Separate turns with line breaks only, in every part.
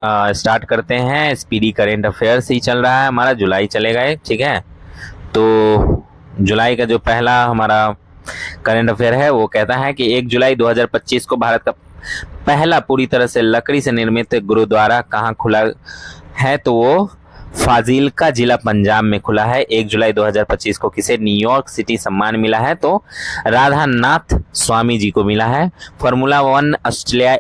Start करते हैं। Speedy current affairs ही चल रहा है हमारा, जुलाई चलेगा ये, ठीक है। तो जुलाई का जो पहला हमारा करंट अफेयर है वो कहता है कि 1 जुलाई 2025 को भारत का पहला पूरी तरह से लकड़ी से निर्मित गुरुद्वारा कहाँ खुला है, तो वो फाजिल्का जिला पंजाब में खुला है। 1 जुलाई 2025 को किसे न्यूयॉर्क सिटी सम्मान मिला है, तो राधा नाथ स्वामी जी को मिला है। फार्मूला 1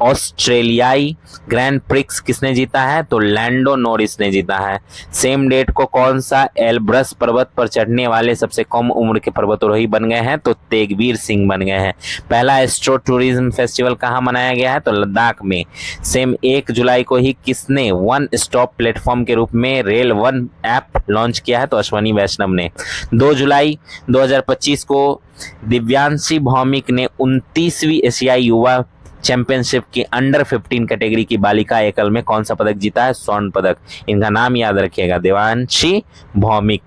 ऑस्ट्रेलियाई ग्रैंड प्रिक्स किसने जीता है, तो लैंडो नोरिस ने जीता है। सेम डेट को कौन सा एलब्रस पर्वत पर चढ़ने वाले सबसे कम उम्र के पर्वतारोही बन गए हैं, तो तेगवीर सिंह बन गए हैं। पहला एस्ट्रो टूरिज्म फेस्टिवल कहाँ मनाया गया है, तो लद्दाख में। सेम 1 जुलाई को ही किसने वन स्टॉप प्लेटफॉर्म के रूप में रेल वन ऐप लॉन्च किया है, तो अश्वनी वैष्णव ने। 2 जुलाई 2025 को दिव्यांशी भौमिक ने 29वीं एशियाई युवा चैंपियनशिप की अंडर 15 कैटेगरी की बालिका एकल में कौन सा पदक जीता है, स्वर्ण पदक। इनका नाम याद रखिएगा, देवांशी भौमिक,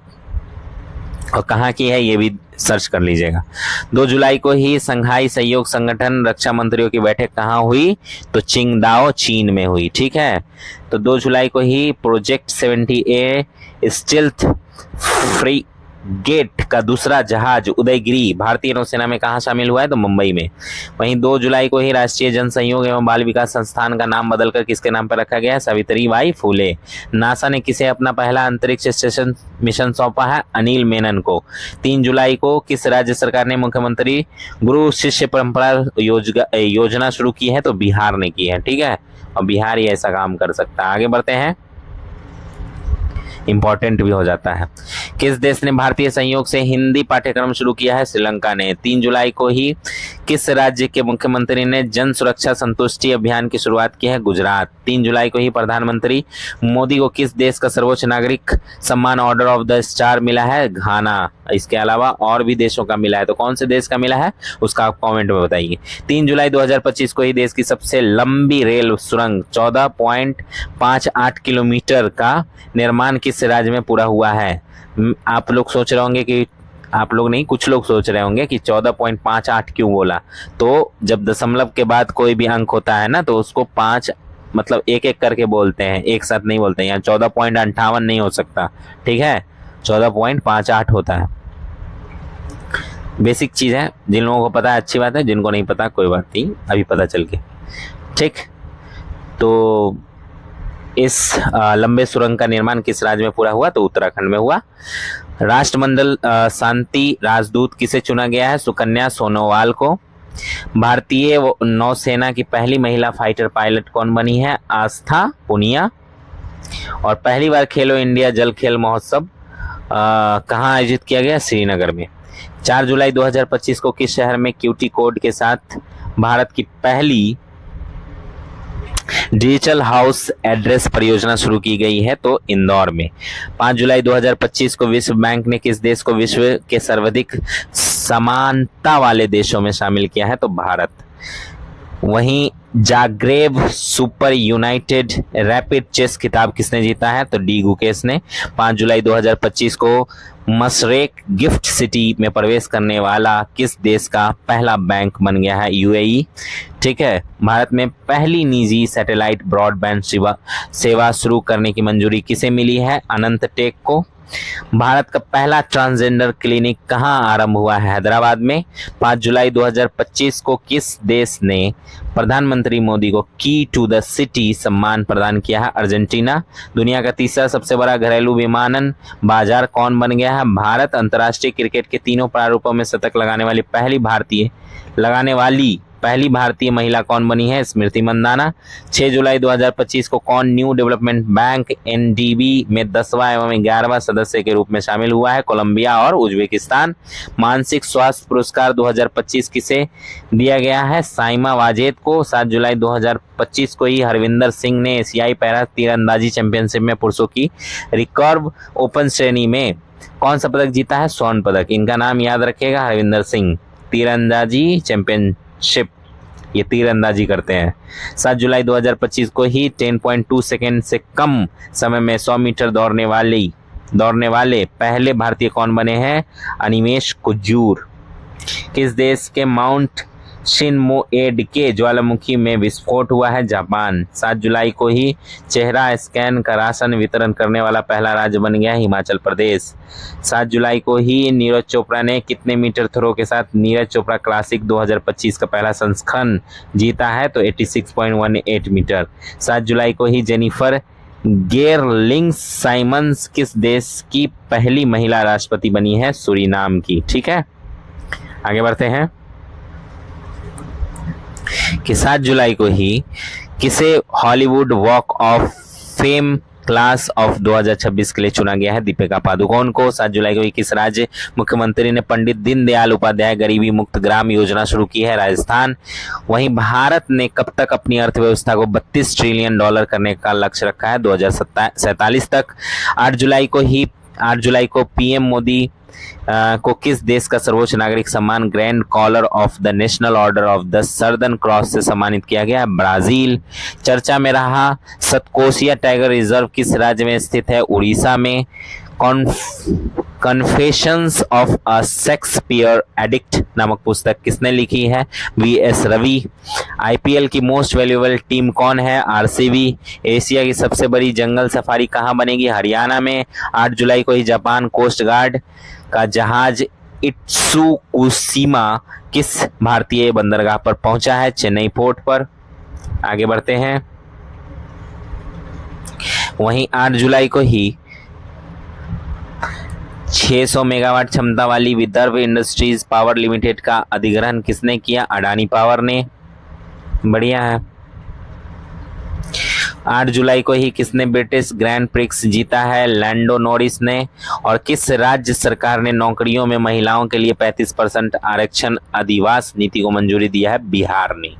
और कहाँ की है ये भी सर्च कर लीजिएगा। 2 जुलाई को ही संघाई सहयोग संगठन रक्षा मंत्रियों की बैठक कहाँ हुई, तो चिंगदाओ चीन में हुई, ठीक है। तो 2 जुलाई को ही project 70A stealth frigate का दूसरा जहाज उदयगिरी भारतीय नौसेना में कहाँ शामिल हुआ है, तो मुंबई में। वहीं 2 जुलाई को ही राष्ट्रीय जन सहयोग एवं बाल विकास संस्थान का नाम बदलकर किसके नाम पर रखा गया है, सावित्रीबाई फूले। नासा ने किसे अपना पहला अंतरिक्ष स्टेशन मिशन सौंपा है, अनिल मेनन को। 3 जुलाई को किस राज्य सरकार ने मुख्यमंत्री गुरु शिष्य परंपरा योजना शुरू की है, तो बिहार ने की है, ठीक है। और बिहार ही ऐसा काम कर सकता है। आगे बढ़ते हैं, इंपॉर्टेंट भी हो जाता है। किस देश ने भारतीय संयोग से हिंदी पाठ्यक्रम शुरू किया है, श्रीलंका ने। 3 जुलाई को ही किस राज्य के मुख्यमंत्री ने जन सुरक्षा संतुष्टि अभियान की शुरुआत की है, गुजरात। 3 जुलाई को ही प्रधानमंत्री मोदी को किस देश का सर्वोच्च नागरिक सम्मान ऑर्डर ऑफ द स्टार मिला है, घाना। इसके अलावा और भी देशों का मिला है, तो कौन से देश का मिला है उसका आप कमेंट में बताइए। 3 जुलाई 2025 को ही देश की सबसे लंबी रेल सुरंग 14.58 किलोमीटर का निर्माण किस राज्य में पूरा हुआ है। आप लोग सोच रहे होंगे कि, आप लोग नहीं, कुछ लोग सोच रहे होंगे कि 14.58 क्यों बोला। तो जब दशमलव के बाद कोई भी अंक होता है ना, तो उसको 5 मतलब एक एक करके बोलते हैं, एक साथ नहीं बोलते हैं। यहाँ 14.58 नहीं हो सकता, ठीक है, 14.58 होता है। बेसिक चीज है, जिन लोगों को पता है अच्छी बात है, जिनको नहीं पता कोई बात नहीं, अभी पता चल के, ठीक। तो इस लंबे सुरंग का निर्माण किस राज्य में पूरा हुआ, तो उत्तराखंड में हुआ। राष्ट्रमंडल शांति राजदूत किसे चुना गया है, सुकन्या सोनोवाल को। भारतीय नौसेना की पहली महिला फाइटर पायलट कौन बनी है, आस्था पुनिया। और पहली बार खेलो इंडिया जल खेल महोत्सव कहाँ आयोजित किया गया, श्रीनगर में। 4 जुलाई 2025 को किस शहर में क्यूटी कोड के साथ भारत की पहली डिजिटल हाउस एड्रेस परियोजना शुरू की गई है, तो इंदौर में। 5 जुलाई 2025 को विश्व बैंक ने किस देश को विश्व के सर्वाधिक समानता वाले देशों में शामिल किया है, तो भारत। वहीं Zagreb super united rapid chess खिताब किसने जीता है, तो डी गुकेश ने। 5 जुलाई 2025 को मशरेक गिफ्ट सिटी में प्रवेश करने वाला किस देश का पहला बैंक बन गया है, यूएई, ठीक है। भारत में पहली निजी सैटेलाइट ब्रॉडबैंड सेवा शुरू करने की मंजूरी किसे मिली है, अनंत टेक को। भारत का पहला ट्रांसजेंडर क्लिनिक कहां आरंभ हुआ है, हैदराबाद में। 5 जुलाई 2025 को किस देश ने प्रधानमंत्री मोदी को की टू द सिटी सम्मान प्रदान किया है, अर्जेंटीना। दुनिया का तीसरा सबसे बड़ा घरेलू विमानन बाजार कौन बन गया है, भारत। अंतर्राष्ट्रीय क्रिकेट के तीनों प्रारूपों में शतक लगाने वाली पहली भारतीय महिला कौन बनी है, स्मृति मंदाना। 6 जुलाई 2025 को कौन न्यू डेवलपमेंट बैंक एनडीबी में 10वां एवं 11वां सदस्य के रूप में शामिल हुआ है, कोलंबिया और उज्बेकिस्तान। मानसिक स्वास्थ्य पुरस्कार 2025 किसे दिया गया है, साइमा वाजेद को। 7 जुलाई 2025 को ही हरविंदर सिंह ने एशियाई पैरा तीरंदाजी चैंपियनशिप में पुरुषों की रिकर्व ओपन श्रेणी में कौन सा पदक जीता है, स्वर्ण पदक। इनका नाम याद रखिएगा, हरविंदर सिंह, तीरंदाजी चैंपियनशिप, ये तीरंदाजी करते हैं। 7 जुलाई 2025 को ही 10.2 सेकेंड से कम समय में 100 मीटर दौड़ने वाले पहले भारतीय कौन बने हैं, अनिमेश कुजूर। किस देश के माउंट शिनमोएडके ज्वालामुखी में विस्फोट हुआ है जापान। 7 जुलाई को ही चेहरा स्कैन का राशन वितरण करने वाला पहला राज्य बन गया हिमाचल प्रदेश। 7 जुलाई को ही नीरज चोपड़ा ने कितने मीटर थ्रो के साथ नीरज चोपड़ा क्लासिक 2025 का पहला संस्करण जीता है? तो 86.18 मीटर। 7 जुलाई को ही जेनिफर गेरलिंग्स साइमंस किस देश की पहली महिला राष्ट्रपति बनी है? सूरीनाम की। ठीक है, आगे बढ़ते हैं कि 7 जुलाई को ही किसे Hollywood walk of fame class of 2026 के लिए चुना गया है? दीपिका पादुकोण को। 7 जुलाई को ही किस राज्य मुख्यमंत्री ने पंडित दीनदयाल उपाध्याय गरीबी मुक्त ग्राम योजना शुरू की है? राजस्थान। वहीं भारत ने कब तक अपनी अर्थव्यवस्था को $32 ट्रिलियन करने का लक्ष्य रखा है? 2047 तक। 8 जुलाई को पीएम मोदी को किस देश का सर्वोच्च नागरिक सम्मान grand collar of the national order of the southern cross से सम्मानित किया गया? ब्राजील। चर्चा में रहा सतकोसिया टाइगर रिजर्व किस राज्य में स्थित है? उड़ीसा में। Confessions of a Shakespeare addict नामक पुस्तक किसने लिखी है? वीएस रवि। आईपीएल की मोस्ट वैल्यूएबल टीम कौन है? आरसीबी। एशिया की सबसे बड़ी जंगल सफारी कहाँ बनेगी? हरियाणा में। 8 जुलाई को ही जापान कोस्ट गार्ड का जहाज इत्सुकुशिमा किस भारतीय बंदरगाह पर पहुंचा है? चेन्नई पोर्ट पर। आगे बढ़ते हैं। वहीं 8 जुलाई को ही 600 मेगावाट क्षमता वाली विदर्भ इंडस्ट्रीज पावर लिमिटेड का अधिग्रहण किसने किया? अडानी पावर ने। बढ़िया है। 8 जुलाई को ही किसने ब्रिटिश ग्रैंड प्रिक्स जीता है? लैंडो नॉरिस ने। और किस राज्य सरकार ने नौकरियों में महिलाओं के लिए 35% आरक्षण अधिवास नीति को मंजूरी दिया है? बिहार ने।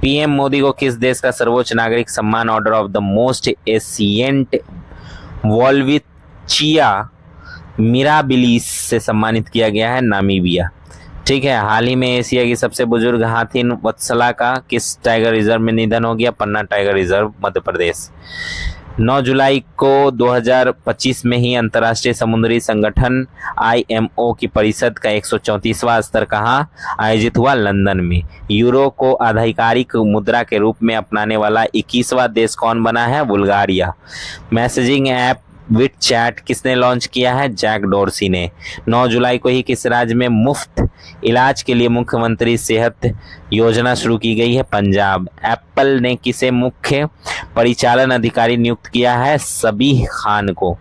पीएम मोदी को किस देश का सर्वोच्च नागरिक सम्मान order of the most ancient Welwitschia Mirabilis से सम्मानित किया गया है? नामीबिया। ठीक है, हाल ही में एशिया की सबसे बुजुर्ग हाथिन वत्सला का किस टाइगर रिजर्व में निधन हो गया? पन्ना टाइगर रिजर्व, मध्य प्रदेश। 9 जुलाई को 2025 में ही अंतर्राष्ट्रीय समुद्री संगठन IMO की परिषद का 134वां स्तर कहाँ आयोजित हुआ? लंदन में। यूरो को आधिकारिक मुद्रा के रूप में अपनाने वाला 21वां देश कौन बना है? बुल्गारिया। मैसेजिंग ऐप विट चैट किसने लॉन्च किया है? जैक डोर्सी ने। 9 जुलाई को ही किस राज्य में मुफ्त इलाज के लिए मुख्यमंत्री सेहत योजना शुरू की गई है? पंजाब। एप्पल ने किसे मुख्य परिचालन अधिकारी नियुक्त किया है? सबीह खान को।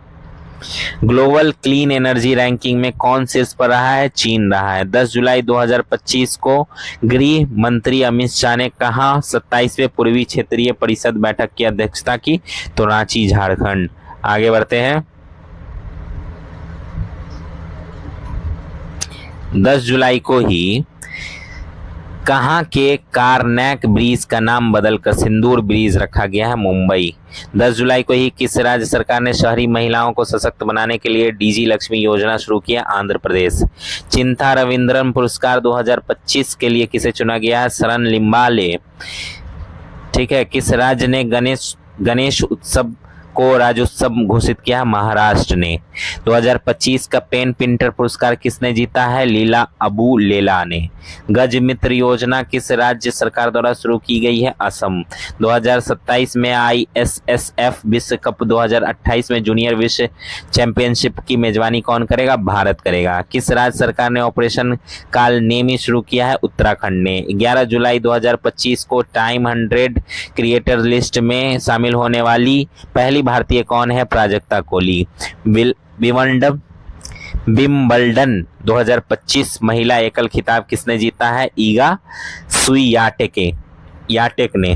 ग्लोबल क्लीन एनर्जी रैंकिंग में कौन शीर्ष पर रहा है? चीन रहा है। 10 जुलाई 2025 को गृह मंत्री अमित शाह ने कहां 27वें पूर्वी क्षेत्रीय परिषद बैठक की अध्यक्षता की? तो रांची, झारखंड। आगे बढ़ते हैं। 10 जुलाई को ही कहां के कारनैक ब्रिज का नाम बदलकर सिंदूर ब्रिज रखा गया है? मुंबई। 10 जुलाई को ही किस राज्य सरकार ने शहरी महिलाओं को सशक्त बनाने के लिए डीजी लक्ष्मी योजना शुरू किया? आंध्र प्रदेश। चिंता रविंद्रन पुरस्कार 2025 के लिए किसे चुना गया है? शरण लिम्बाले। ठीक है, किस राज्य ने गणेश उत्सव को राज्योत्सव घोषित किया? महाराष्ट्र ने। 2025 का पेन पिंटर पुरस्कार किसने जीता है? लीला अबू लेला ने। गज मित्र योजना किस राज्य सरकार द्वारा शुरू की गई है? असम। 2027 में ISSF विश्व कप 2028 में जूनियर विश्व चैंपियनशिप की मेजबानी कौन करेगा? भारत करेगा। किस राज्य सरकार ने ऑपरेशन काल नेमी शुरू किया है? उत्तराखंड ने। 11 जुलाई 2025 को टाइम 100 क्रिएटर लिस्ट में शामिल होने वाली पहली भारतीय कौन है? प्राजक्ता कोहली। विंबलडन 2025 महिला एकल खिताब किसने जीता है? ईगा स्वियाटेक ने।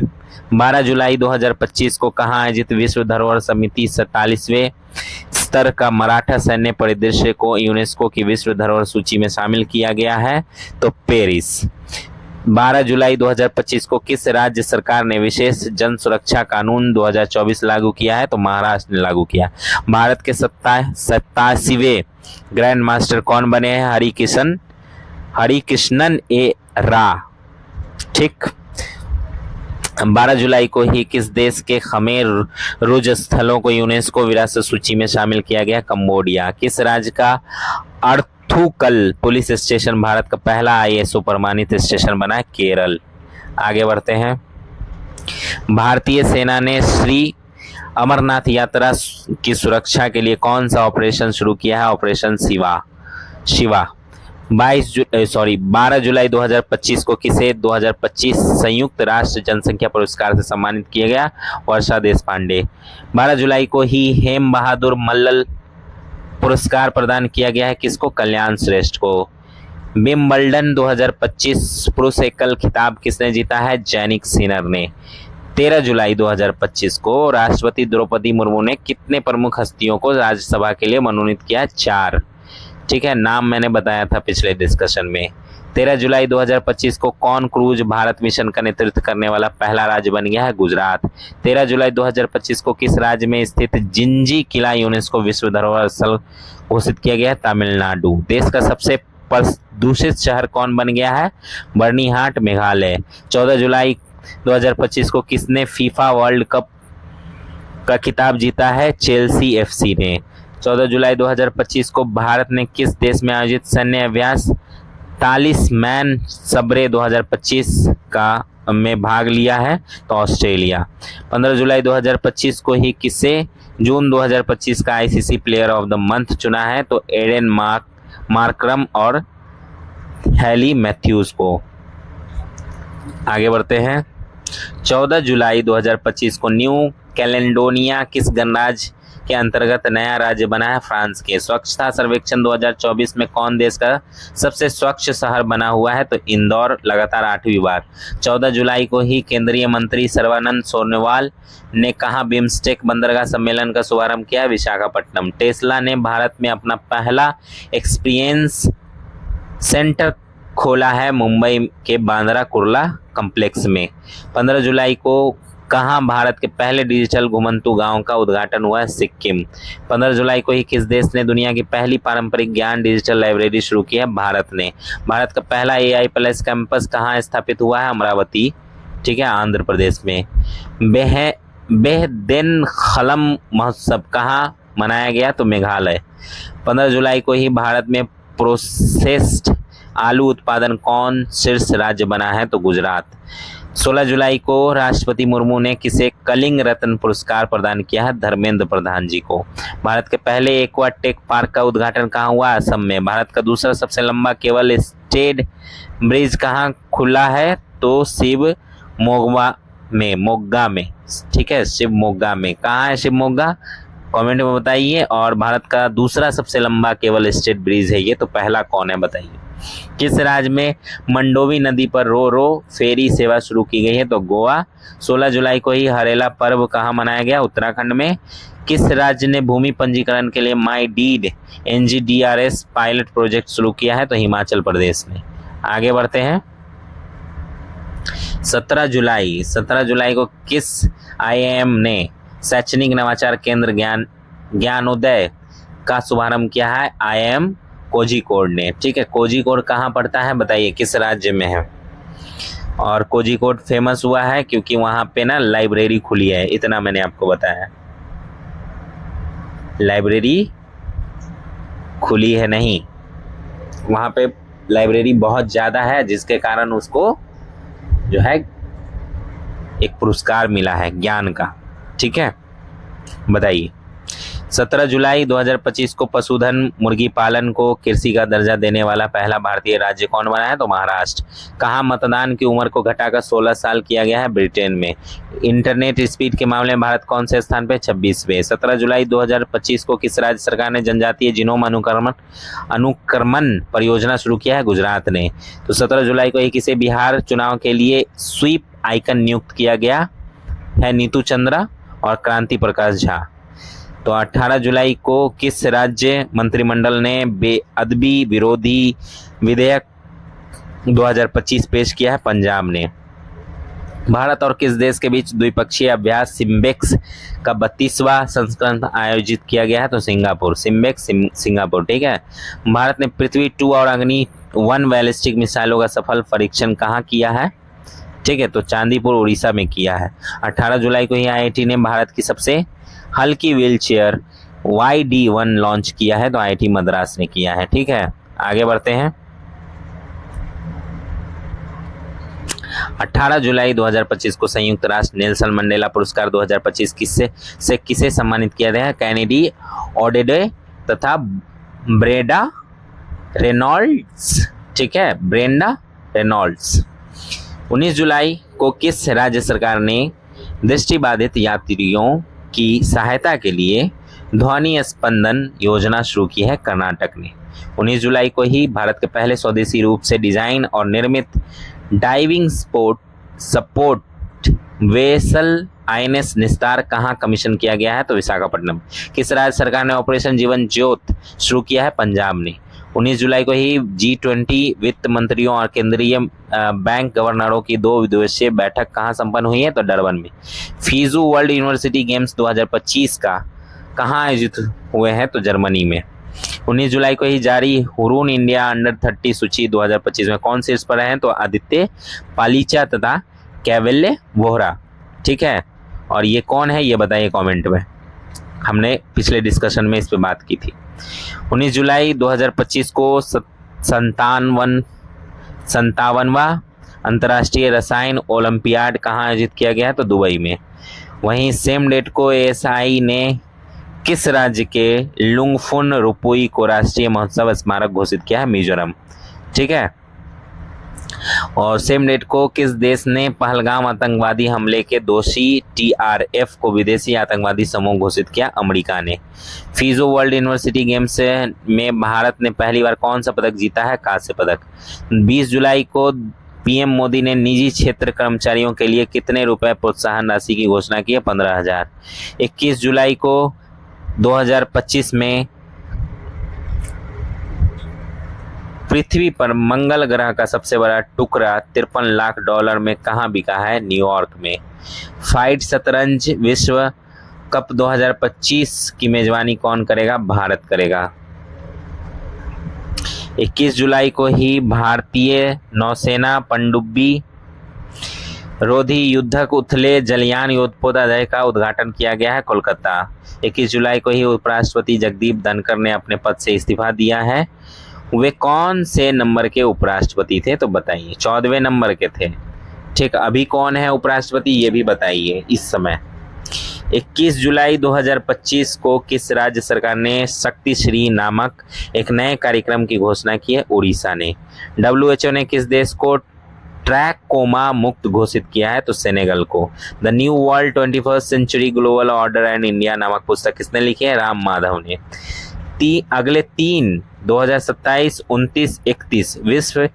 12 जुलाई 2025 को कहां आयोजित विश्व धरोहर समिति 47वें स्तर का मराठा सैन्य परिदृश्य को यूनेस्को की विश्व धरोहर सूची में शामिल किया गया है? तो पेरिस। 12 जुलाई 2025 को किस राज्य सरकार ने विशेष जन सुरक्षा कानून 2024 लागू किया है? तो महाराष्ट्र ने लागू किया। भारत के 87वें ग्रैंड मास्टर कौन बने हैं? हरिकृष्णन ए रा। ठीक। 12 जुलाई को ही किस देश के खमेर रुज स्थलों को यूनेस्को विरासत सूची में शामिल किया गया? कंबोडिया। किस राज्य का थूकल पुलिस स्टेशन भारत का पहला आईएसओ प्रमाणित स्टेशन बना है केरल। आगे बढ़ते हैं। भारतीय सेना ने श्री अमरनाथ यात्रा की सुरक्षा के लिए कौन सा ऑपरेशन शुरू किया है? ऑपरेशन शिवा। 12 जुलाई 2025 को किसे 2025 संयुक्त राष्ट्र जनसंख्या पुरस्कार से सम्मानित किया गया? वर्षा देश पांडे। 12 जुलाई को ही हेम बहादुर मल्ल पुरस्कार प्रदान किया गया है किसको? कल्याण श्रेष्ठ को। विंबलडन 2025 पुरुष एकल खिताब किसने जीता है? जैनिक सिनर ने। 13 जुलाई 2025 को राष्ट्रपति द्रौपदी मुर्मू ने कितने प्रमुख हस्तियों को राज्यसभा के लिए मनोनीत किया? 4। ठीक है, नाम मैंने बताया था पिछले डिस्कशन में। 13 जुलाई 2025 को कौन क्रूज भारत मिशन का नेतृत्व करने वाला पहला राज्य बन गया है? गुजरात। 13 जुलाई 2025 को किस राज्य में स्थित जिंजी किला यूनेस्को विश्व धरोहर स्थल घोषित किया गया है? तमिलनाडु। देश का सबसे प्रदूषित शहर कौन बन गया है? बर्निहाट, मेघालय। 14 जुलाई 2025 को किसने फीफा वर्ल्ड कप का खिताब जीता है? चेल्सी एफसी ने। 14 जुलाई 2025 को भारत ने किस देश में आयोजित सैन्य अभ्यास तालिस्मैन सबरे 2025 का में भाग लिया है? तो ऑस्ट्रेलिया। 15 जुलाई 2025 को ही किसे जून 2025 का ICC player of the month चुना है? तो एडन मार्करम और हैली मैथ्यूज को। आगे बढ़ते हैं। 14 जुलाई 2025 को न्यू कैलेडोनिया किस गणराज्य के अंतर्गत नया राज्य बना है? फ्रांस के। स्वच्छता सर्वेक्षण 2024 में कौन देश का सबसे स्वच्छ शहर बना हुआ है? तो इंदौर, लगातार 8वीं बार। 14 जुलाई को ही केंद्रीय मंत्री सर्बानंद सोनोवाल ने कहा बिम्स्टेक बंदरगाह सम्मेलन का शुभारंभ किया? विशाखापट्टनम। टेस्ला ने भारत में अपना पहला एक्सपीरियंस सेंटर खोला है मुंबई के बांद्रा कुर्ला कॉम्प्लेक्स में। 15 जुलाई को कहाँ भारत के पहले डिजिटल घुमंतू गांव का उद्घाटन हुआ है? सिक्किम। 15 जुलाई को ही किस देश ने दुनिया की पहली पारंपरिक ज्ञान डिजिटल लाइब्रेरी शुरू की है? भारत ने। भारत का पहला AI प्लस कैंपस कहाँ स्थापित हुआ है? अमरावती, ठीक है, आंध्र प्रदेश में। बेहदेन खलम महोत्सव कहाँ मनाया गया? तो मेघालय। 15 जुलाई को ही भारत में प्रोसेस्ड आलू उत्पादन कौन शीर्ष राज्य बना है? तो गुजरात। 16 जुलाई को राष्ट्रपति मुर्मू ने किसे कलिंग रत्न पुरस्कार प्रदान किया है? धर्मेंद्र प्रधान जी को। भारत के पहले एक्वा टेक पार्क का उद्घाटन कहाँ हुआ? असम में। भारत का दूसरा सबसे लंबा केबल स्टेड ब्रिज कहाँ खुला है? तो शिव मोग्गा में, ठीक है, शिव मोग्गा में। कहाँ है शिव मोग्गा? कमेंट में बताइए। और भारत का दूसरा सबसे लंबा केबल स्टेट ब्रिज है ये, तो पहला कौन है बताइए? किस राज्य में मंडोवी नदी पर रो फेरी सेवा शुरू की गई है? तो गोवा। 16 जुलाई को ही हरेला पर्व कहाँ मनाया गया? उत्तराखंड में। किस राज्य ने भूमि पंजीकरण के लिए माई डीड NGDRS पायलट प्रोजेक्ट शुरू किया है? तो हिमाचल प्रदेश ने। आगे बढ़ते हैं। 17 जुलाई को किस IIM ने शैक्षणिक नवाचार केंद्र ज्ञानोदय का शुभारंभ किया है? IIM कोझिकोड ने, ठीक है। कोझिकोड कहाँ पड़ता है बताइए, किस राज्य में है? और कोझिकोड फेमस हुआ है क्योंकि वहाँ पे ना लाइब्रेरी खुली है, इतना मैंने आपको बताया। लाइब्रेरी खुली है नहीं, वहाँ पे लाइब्रेरी बहुत ज़्यादा है जिसके कारण उसको जो है एक पुरस्कार मिला है ज्ञान का, ठीक है। बताइए 17 जुलाई 2025 को पशुधन मुर्गी पालन को कृषि का दर्जा देने वाला पहला भारतीय राज्य कौन बना है? तो महाराष्ट्र। कहाँ मतदान की उम्र को घटाकर 16 साल किया गया है? ब्रिटेन में। इंटरनेट स्पीड के मामले में भारत कौन से स्थान पे? 26वें। 17 जुलाई 2025 को किस राज्य सरकार ने जनजातीय जीनोम अनुक्रमण परियोजना शुरू किया है? गुजरात ने। तो 17 जुलाई को ही किसे बिहार चुनाव के लिए स्वीप आइकन नियुक्त किया गया है? नीतू चंद्रा और क्रांति प्रकाश झा। तो 18 जुलाई को किस राज्य मंत्रिमंडल ने बेअदबी विरोधी विधेयक 2025 पेश किया है? पंजाब ने। भारत और किस देश के बीच द्विपक्षीय अभ्यास सिम्बेक्स का 32वां संस्करण आयोजित किया गया है? तो सिंगापुर। सिम्बेक्स सिंगापुर, ठीक है। भारत ने पृथ्वी 2 और अग्नि 1 बैलिस्टिक मिसाइलों का सफल परीक्षण कहाँ किया है? ठीक है, तो चांदीपुर उड़ीसा में किया है। 18 जुलाई को ही IIT ने भारत की सबसे हल्की व्हीलचेयर YD1 लॉन्च किया है, तो IIT मद्रास ने किया है, ठीक है। आगे बढ़ते हैं। 18 जुलाई 2025 को संयुक्त राष्ट्र नेल्सन मंडेला पुरस्कार 2025 किसे सम्मानित किया गया है? कैनेडी ओडेडे तथा ब्रेंडा रेनॉल्ड्स। ठीक है, ब्रेंडा रेनॉल्ड्स। 19 जुलाई को किस राज्य सरकार ने दृष्टिबाधित यात्रियों की सहायता के लिए ध्वनि स्पंदन योजना शुरू की है? कर्नाटक ने। 19 जुलाई को ही भारत के पहले स्वदेशी रूप से डिजाइन और निर्मित डाइविंग सपोर्ट वेसल आईएनएस निस्तार कहाँ कमीशन किया गया है? तो विशाखापट्टनम। किस राज्य सरकार ने ऑपरेशन जीवन ज्योत शुरू किया है? पंजाब ने। 19 जुलाई को ही G20 वित्त मंत्रियों और केंद्रीय बैंक गवर्नरों की 2 दिवसीय बैठक कहाँ संपन्न हुई है? तो डरबन में। फीजू वर्ल्ड यूनिवर्सिटी गेम्स 2025 का कहाँ आयोजित हुए हैं? तो जर्मनी में। 19 जुलाई को ही जारी हुरून इंडिया अंडर 30 सूची 2025 में कौन शीर्ष पर है? तो आदित्य पालीचा तथा कैवेल्ले वोहरा। ठीक है, और ये कौन है ये बताइए कमेंट में, हमने पिछले डिस्कशन में इस पे बात की थी। 19 जुलाई 2025 को 57वां अंतर्राष्ट्रीय रसायन ओलंपियाड कहाँ आयोजित किया गया है? तो दुबई में। वहीं सेम डेट को एएसआई ने किस राज्य के लुंगफुन रुपुई को राष्ट्रीय महोत्सव स्मारक घोषित किया है? मिजोरम। ठीक है, और सेम डेट को किस देश ने पहलगाम आतंकवादी हमले के दोषी TRF को विदेशी आतंकवादी समूह घोषित किया? अमेरिका ने। फीजो वर्ल्ड यूनिवर्सिटी गेम्स में भारत ने पहली बार कौन सा पदक जीता है? कांस्य पदक। 20 जुलाई को पीएम मोदी ने निजी क्षेत्र कर्मचारियों के लिए कितने रुपए प्रोत्साहन राशि की घोषणा की है? 15,000। 21 जुलाई को 2025 में पृथ्वी पर मंगल ग्रह का सबसे बड़ा टुकड़ा $53 लाख में कहाँ बिका है? न्यूयॉर्क में। फाइड शतरंज विश्व कप 2025 की मेजबानी कौन करेगा? भारत करेगा। 21 जुलाई को ही भारतीय नौसेना पनडुब्बी रोधी युद्धक उथले जलयान युद्धपोतादय का उद्घाटन किया गया है? कोलकाता। 21 जुलाई को ही उपराष्ट्रपति जगदीप धनखड़ ने अपने पद से इस्तीफा दिया है। वे कौन से नंबर के उपराष्ट्रपति थे? तो बताइए। 14वें नंबर के थे। ठीक, अभी कौन है उपराष्ट्रपति ये भी बताइए इस समय। 21 जुलाई 2025 को किस राज्य सरकार ने शक्ति श्री नामक एक नए कार्यक्रम की घोषणा की है? उड़ीसा ने। WHO ने किस देश को ट्रैकोमा मुक्त घोषित किया है? तो सेनेगल को। The new world 21st century global order and India नामक पुस्तक किसने लिखी है? राम माधव ने। अगले 2027, 29, 31 विश्व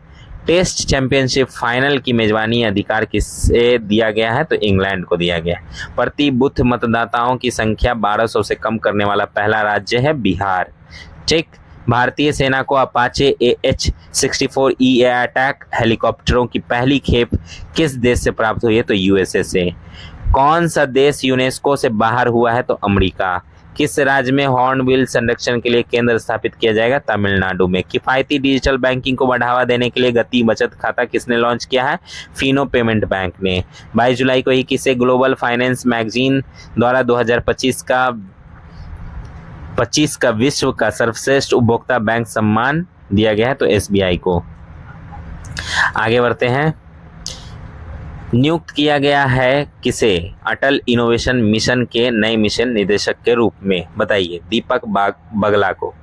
टेस्ट चैंपियनशिप फाइनल की मेजबानी अधिकार किसे दिया गया है? तो इंग्लैंड को दिया गया। प्रति बूथ मतदाताओं की संख्या 1200 से कम करने वाला पहला राज्य है बिहार। ठीक, भारतीय सेना को अपाचे AH-64E अटैक हेलीकॉप्टरों की पहली खेप किस देश से प्राप्त हुई है? तो USA से। कौन सा देश यूनेस्को से बाहर हुआ है? तो अमेरिका। किस राज्य में हॉर्नबिल संरक्षण के लिए केंद्र स्थापित किया जाएगा? तमिलनाडु में। किफायती डिजिटल बैंकिंग को बढ़ावा देने के लिए गति बचत खाता किसने लॉन्च किया है? फिनो पेमेंट बैंक ने। 22 जुलाई को ही किसे ग्लोबल फाइनेंस मैगजीन द्वारा 2025 का विश्व का सर्वश्रेष्ठ उपभोक्ता बैंक सम्मान दिया गया है? तो SBI को। आगे बढ़ते हैं। नियुक्त किया गया है किसे अटल इनोवेशन मिशन के नए मिशन निदेशक के रूप में? बताइए। दीपक बगला को।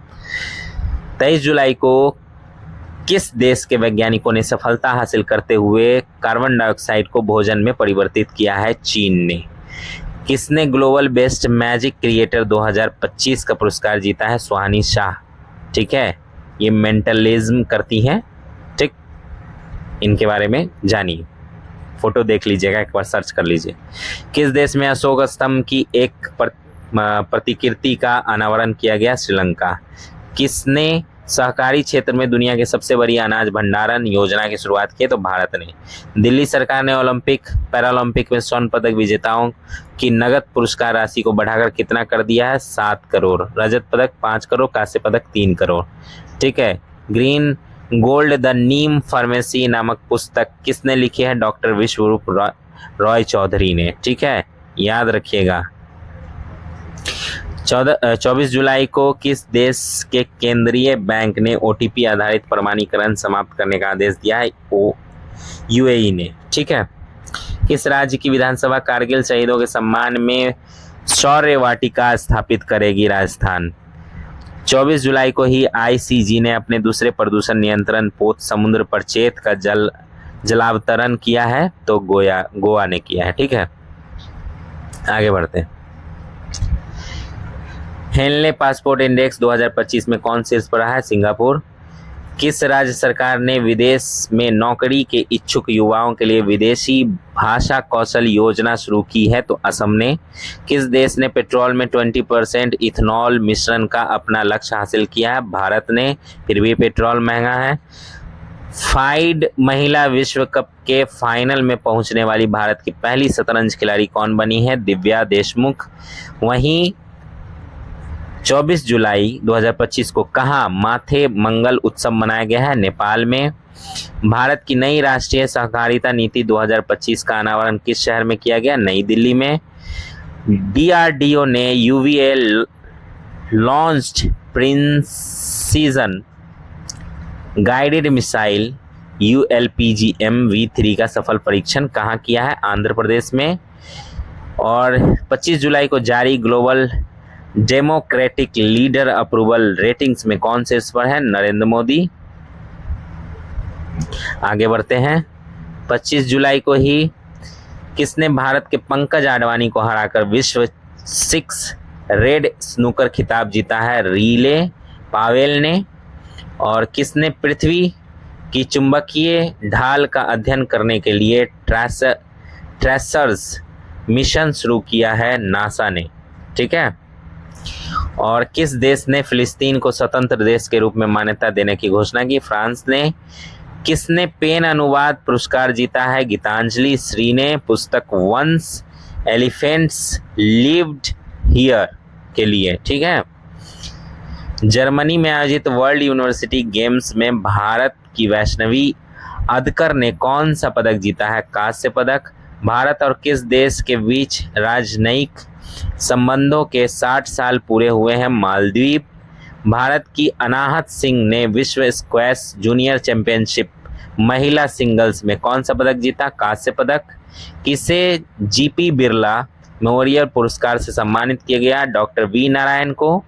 23 जुलाई को किस देश के वैज्ञानिकों ने सफलता हासिल करते हुए कार्बन डाइऑक्साइड को भोजन में परिवर्तित किया है? चीन ने। किसने ग्लोबल बेस्ट मैजिक क्रिएटर 2025 का पुरस्कार जीता है? सुहानी शाह। ठीक है, ये मेंटलिज्म करती हैं। ठीक, इनके बारे में जानिए, फोटो देख लीजिएगा, एक बार सर्च कर लीजिए। किस देश में अशोक स्तंभ की एक प्रतिकृति का अनावरण किया गया? श्रीलंका। किसने सहकारी क्षेत्र में दुनिया की सबसे बड़ी अनाज भंडारण योजना की शुरुआत की? तो भारत ने। दिल्ली सरकार ने ओलंपिक पैरालंपिक में स्वर्ण पदक विजेताओं की नगद पुरस्कार राशि को बढ़ाकर कितना कर दिया है? 7 करोड़। रजत पदक 5 करोड़, कांस्य पदक 3 करोड़। ठीक है। Green gold the Neem pharmacy नामक पुस्तक किसने लिखी है? डॉक्टर विश्वरूप रॉय चौधरी ने। ठीक है, याद रखिएगा। 24 जुलाई को किस देश के केंद्रीय बैंक ने ओटीपी आधारित प्रमाणीकरण समाप्त करने का आदेश दिया है? यूएई ने। ठीक है। किस राज्य की विधानसभा कारगिल शहीदों के सम्मान में शौर्य वाटिका स्थापित करेगी? राजस्थान। 24 जुलाई को ही आईसीजी ने अपने दूसरे प्रदूषण नियंत्रण पोत समुद्र पर चेत का जलावतरण किया है, तो गोवा ने किया है। ठीक है, आगे बढ़ते हैं। हेनले पासपोर्ट इंडेक्स 2025 में कौन शीर्ष पर रहा है? सिंगापुर। किस राज्य सरकार ने विदेश में नौकरी के इच्छुक युवाओं के लिए विदेशी भाषा कौशल योजना शुरू की है? तो असम ने। किस देश ने पेट्रोल में 20% इथेनॉल मिश्रण का अपना लक्ष्य हासिल किया है? भारत ने। फिर भी पेट्रोल महंगा है। फाइड महिला विश्व कप के फाइनल में पहुंचने वाली भारत की पहली शतरंज खिलाड़ी कौन बनी है? दिव्या देशमुख। वहीं 24 जुलाई 2025 को कहाँ माथे मंगल उत्सव मनाया गया है? नेपाल में। भारत की नई राष्ट्रीय सहकारिता नीति 2025 का अनावरण किस शहर में किया गया? नई दिल्ली में। डीआरडीओ ने UAV launched precision guided missile ULPGM-V3 का सफल परीक्षण कहाँ किया है? आंध्र प्रदेश में। और 25 जुलाई को जारी global democratic leader approval ratings में कौन से शीर्ष पर है? नरेंद्र मोदी। आगे बढ़ते हैं। 25 जुलाई को ही किसने भारत के पंकज आडवाणी को हराकर विश्व 6 रेड स्नूकर खिताब जीता है? रीले पावेल ने। और किसने पृथ्वी की चुंबकीय ढाल का अध्ययन करने के लिए ट्रेसर्स मिशन शुरू किया है? नासा ने। ठीक है। और किस देश ने फिलिस्तीन को स्वतंत्र देश के रूप में मान्यता देने की घोषणा की? फ्रांस ने। किसने पेन अनुवाद पुरस्कार जीता है? गीतांजलि श्री ने पुस्तक वंस एलिफेंट्स लिव्ड हियर के लिए। ठीक है। जर्मनी में आयोजित वर्ल्ड यूनिवर्सिटी गेम्स में भारत की वैष्णवी अदकर ने कौन सा पदक जीता है? कांस्य पदक। भारत और किस देश के बीच राजनयिक संबंधों के 60 साल पूरे हुए हैं? मालदीव। भारत की अनाहत सिंह ने विश्व स्क्वैश जूनियर चैंपियनशिप महिला सिंगल्स में कौन सा पदक जीता? कांस्य पदक। किसे जीपी बिरला मेमोरियल पुरस्कार से सम्मानित किया गया? डॉक्टर वी नारायण को।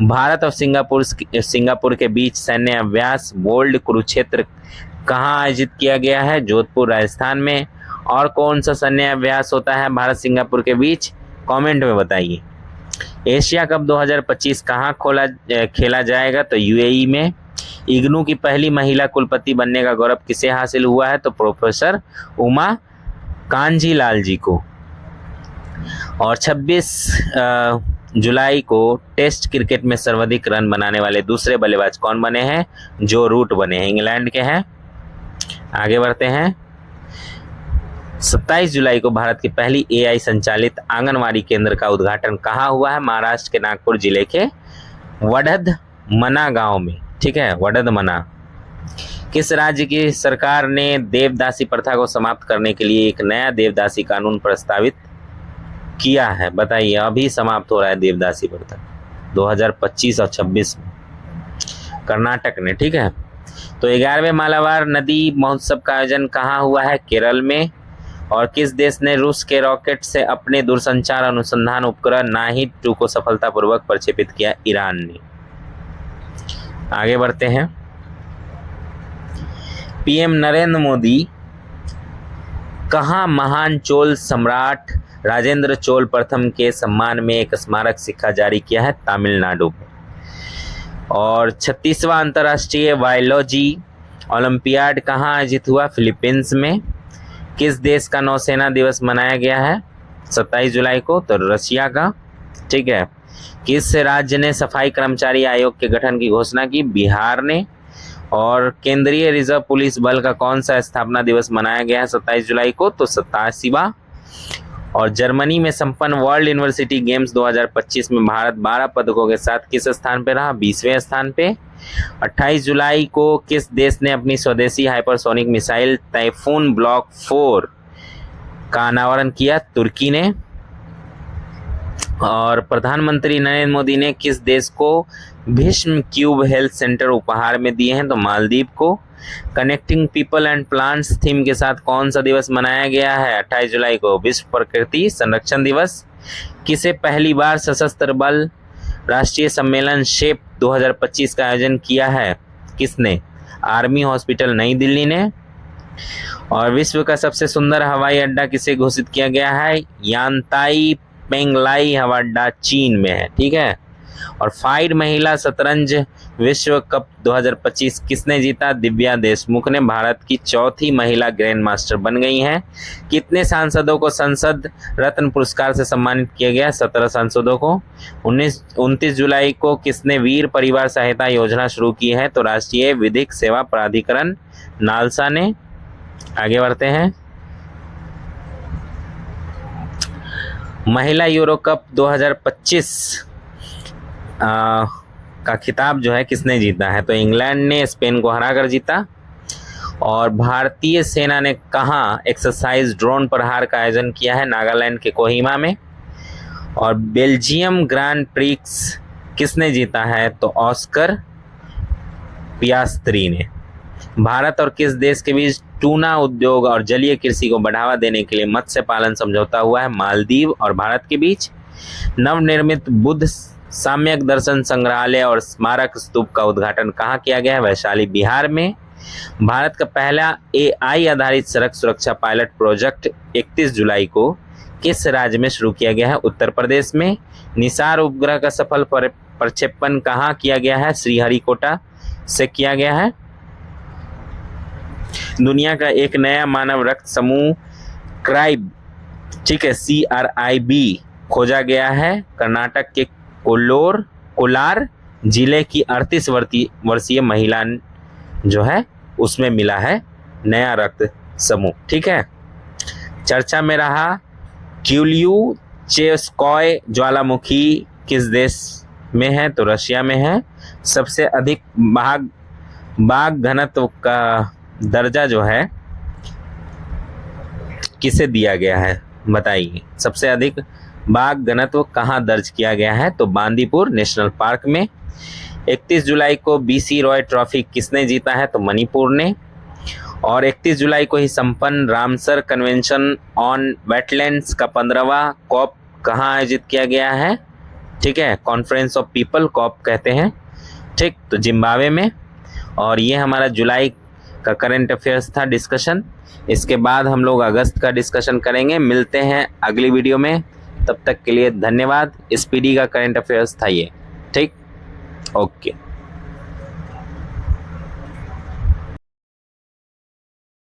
भारत और सिंगापुर के बीच सैन्य अभ्यास बोल्ड कुरुक्षेत्र कहाँ आयोजित किया गया है? जोधपुर राजस्थान में। और कौन सा सैन्य अभ्यास होता है भारत सिंगापुर के बीच? कमेंट में बताइए। एशिया कप 2025 कहाँ खेला जाएगा? तो यूएई में। इग्नू की पहली महिला कुलपति बनने का गौरव किसे हासिल हुआ है? तो प्रोफेसर उमा कांजीलाल जी को। और 26 जुलाई को टेस्ट क्रिकेट में सर्वाधिक रन बनाने वाले दूसरे बल्लेबाज कौन बने हैं? जो रूट बने हैं, इंग्लैंड के हैं। आगे बढ़ते हैं। 27 जुलाई को भारत की पहली AI संचालित आंगनवाड़ी केंद्र का उद्घाटन कहाँ हुआ है? महाराष्ट्र के नागपुर जिले के वडदमना गांव में। ठीक है, वडदमना। किस राज्य की सरकार ने देवदासी प्रथा को समाप्त करने के लिए एक नया देवदासी कानून प्रस्तावित किया है? बताइए। अभी समाप्त हो रहा है देवदासी प्रथा 2025 और 26 में, कर्नाटक ने। ठीक है। तो 11वें मालाबार नदी महोत्सव का आयोजन कहाँ हुआ है? केरल में। और किस देश ने रूस के रॉकेट से अपने दूरसंचार अनुसंधान उपग्रह नाहिद 2 को सफलतापूर्वक प्रक्षेपित किया? ईरान ने। आगे बढ़ते हैं। पीएम नरेंद्र मोदी कहाँ महान चोल सम्राट राजेंद्र चोल प्रथम के सम्मान में एक स्मारक सिक्का जारी किया है? तमिलनाडु में। और 36वां अंतर्राष्ट्रीय बायोलॉजी ओलंपियाड कहाँ आयोजित हुआ? फिलीपींस में। किस देश का नौसेना दिवस मनाया गया है 27 जुलाई को? तो रशिया का। ठीक है। किस राज्य ने सफाई कर्मचारी आयोग के गठन की घोषणा की? बिहार ने। और केंद्रीय रिजर्व पुलिस बल का कौन सा स्थापना दिवस मनाया गया है 27 जुलाई को? तो 87वां। और जर्मनी में संपन्न वर्ल्ड यूनिवर्सिटी गेम्स 2025 में भारत 12 पदकों के साथ किस स्थान पे रहा? 20वें स्थान पे। 28 जुलाई को किस देश ने अपनी स्वदेशी हाइपरसोनिक मिसाइल टाइफून ब्लॉक 4 का अनावरण किया? तुर्की ने। और प्रधानमंत्री नरेंद्र मोदी ने किस देश को भीष्म क्यूब हेल्थ सेंटर उपहार में दिए हैं? तो मालदीव को। Connecting people and plants theme के साथ कौन सा दिवस मनाया गया है? 28 जुलाई को विश्व प्रकृति संरक्षण दिवस। किसे पहली बार सशस्त्र बल राष्ट्रीय सम्मेलन शेप 2025 का आयोजन किया है? किसने? आर्मी हॉस्पिटल नई दिल्ली ने। और विश्व का सबसे सुंदर हवाई अड्डा किसे घोषित किया गया है? यांताई पेंगलाई हवाई अड्डा चीन में है। ठीक है। और फाइड महिला शतरंज विश्व कप 2025 किसने जीता? दिव्या देशमुख ने। भारत की चौथी महिला ग्रैंड मास्टर बन गई हैं। कितने सांसदों को संसद रत्न पुरस्कार से सम्मानित किया गया? 17 सांसदों को। 29 जुलाई को किसने वीर परिवार सहायता योजना शुरू की है? तो राष्ट्रीय विधिक सेवा प्राधिकरण नालसा ने। आगे बढ़ते हैं। महिला यूरो कप 2025 का खिताब जो है किसने जीता है? तो इंग्लैंड ने स्पेन को हराकर जीता। और भारतीय सेना ने कहाँ एक्सरसाइज ड्रोन प्रहार का आयोजन किया है? नागालैंड के कोहिमा में। और बेल्जियम ग्रांड प्रिक्स किसने जीता है? तो ऑस्कर पियास्त्री ने। भारत और किस देश के बीच टूना उद्योग और जलीय कृषि को बढ़ावा देने के लिए मत्स्य पालन समझौता हुआ है? मालदीव और भारत के बीच। नवनिर्मित बुद्ध सम्यक दर्शन संग्रहालय और स्मारक स्तूप का उद्घाटन कहाँ किया गया है? वैशाली बिहार में। भारत का पहला AI आधारित सड़क सुरक्षा पायलट प्रोजेक्ट 31 जुलाई को किस राज्य में शुरू किया गया है? उत्तर प्रदेश में। निसार उपग्रह का सफल प्रक्षेपण कहाँ किया गया है? श्रीहरिकोटा से किया गया है। दुनिया का एक नया मानव रक्त समूह क्राइब, ठीक है, CRIB खोजा गया है। कर्नाटक के कोलार जिले की 38 वर्षीय महिला जो है उसमें मिला है नया रक्त समूह। ठीक है। चर्चा में रहा क्यूल्यूचेस्कॉय ज्वालामुखी किस देश में है? तो रशिया में है। सबसे अधिक बाघ घनत्व का दर्जा जो है किसे दिया गया है? बताइए। सबसे अधिक बाघ घनत्व कहाँ दर्ज किया गया है? तो बांदीपुर नेशनल पार्क में। 31 जुलाई को BC रॉय ट्रॉफी किसने जीता है? तो मणिपुर ने। और 31 जुलाई को ही संपन्न रामसर कन्वेंशन ऑन वेटलैंड्स का 15वां कॉप कहाँ आयोजित किया गया है? ठीक है, कॉन्फ्रेंस ऑफ पीपल कॉप कहते हैं। ठीक, तो जिम्बाब्वे में। और ये हमारा जुलाई का करंट अफेयर्स था डिस्कशन। इसके बाद हम लोग अगस्त का डिस्कशन करेंगे। मिलते हैं अगली वीडियो में, तब तक के लिए धन्यवाद। SPD का करंट अफेयर्स था ये। ठीक, ओके।